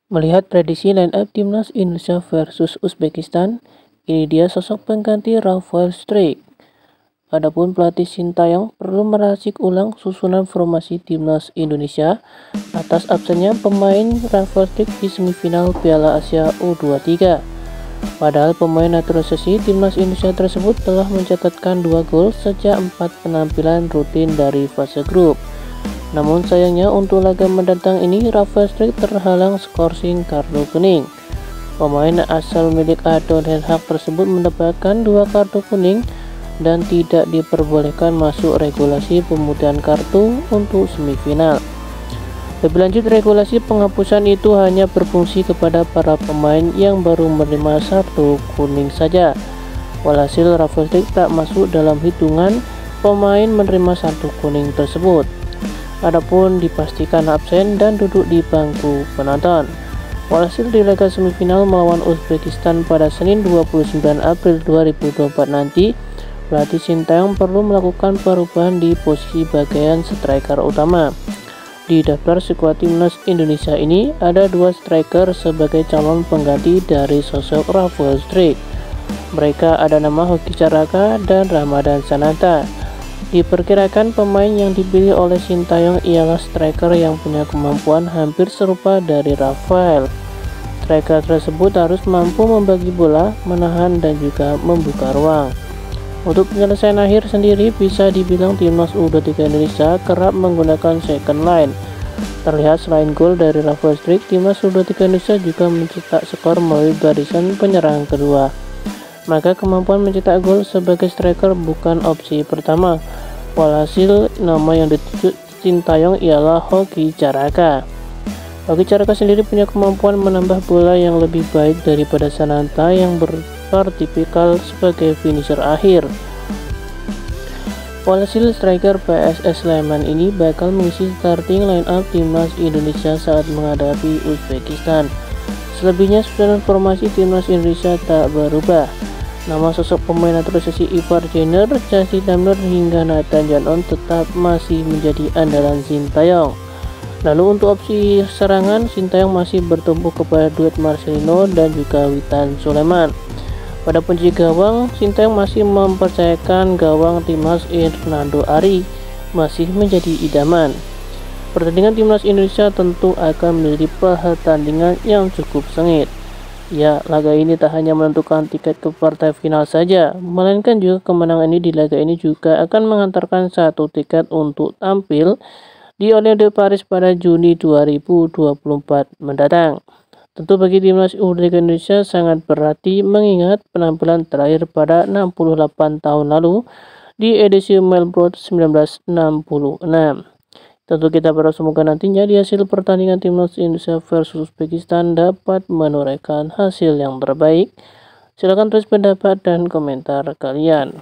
Melihat prediksi line-up timnas Indonesia versus Uzbekistan, ini dia sosok pengganti Rafael Struijk. Adapun pelatih Sintayong perlu meracik ulang susunan formasi timnas Indonesia atas absennya pemain Rafael Struijk di semifinal Piala Asia U23. Padahal pemain naturalisasi timnas Indonesia tersebut telah mencatatkan 2 gol sejak 4 penampilan rutin dari fase grup. Namun sayangnya untuk laga mendatang ini Rafael Struijk terhalang skorsing kartu kuning. Pemain asal milik Ado Den Haag tersebut mendapatkan 2 kartu kuning dan tidak diperbolehkan masuk regulasi pemutihan kartu untuk semifinal. Lebih lanjut, regulasi penghapusan itu hanya berfungsi kepada para pemain yang baru menerima kartu kuning saja. Walhasil Rafael Struijk tak masuk dalam hitungan pemain menerima kartu kuning tersebut. Adapun dipastikan absen dan duduk di bangku penonton. Walhasil di laga semifinal melawan Uzbekistan pada Senin 29 April 2024 nanti, pelatih Sintayong perlu melakukan perubahan di posisi bagian striker utama. Di daftar skuad timnas Indonesia ini ada 2 striker sebagai calon pengganti dari sosok Rafael Struijk. Mereka ada nama Hoki Caraka dan Ramadan Sananta. Diperkirakan pemain yang dipilih oleh Sintayong ialah striker yang punya kemampuan hampir serupa dari Rafael. Striker tersebut harus mampu membagi bola, menahan dan juga membuka ruang. Untuk penyelesaian akhir sendiri bisa dibilang timnas U23 Indonesia kerap menggunakan second line. Terlihat selain gol dari Rafael Struijk, timnas U23 Indonesia juga mencetak skor melalui barisan penyerang kedua. Maka kemampuan mencetak gol sebagai striker bukan opsi pertama. Walhasil nama yang ditunjuk Sintayong ialah Hoki Caraka. Hoki Caraka sendiri punya kemampuan menambah bola yang lebih baik daripada Sananta yang bertipikal sebagai finisher akhir. Walhasil striker PSS Sleman ini bakal mengisi starting line up timnas Indonesia saat menghadapi Uzbekistan. Selebihnya susunan formasi timnas Indonesia tak berubah. Nama sosok pemain naturalisasi Ivar Jenner, Chelsea Damler hingga Nathan Janon tetap masih menjadi andalan Sintayong. Lalu untuk opsi serangan, Sintayong masih bertumpu kepada duet Marcelino dan juga Witan Sulaiman. Pada kunci gawang, Sintayong masih mempercayakan gawang timnas Hernando Ari masih menjadi idaman. Pertandingan timnas Indonesia tentu akan menjadi pertandingan yang cukup sengit. Ya, laga ini tak hanya menentukan tiket ke partai final saja, melainkan juga kemenangan ini di laga ini juga akan mengantarkan 1 tiket untuk tampil di Olimpiade Paris pada Juni 2024 mendatang. Tentu bagi timnas U23 Indonesia sangat berarti mengingat penampilan terakhir pada 68 tahun lalu di edisi Melbourne 1966. Tentu kita berharap semoga nantinya di hasil pertandingan timnas Indonesia versus Uzbekistan dapat menorehkan hasil yang terbaik. Silakan tulis pendapat dan komentar kalian.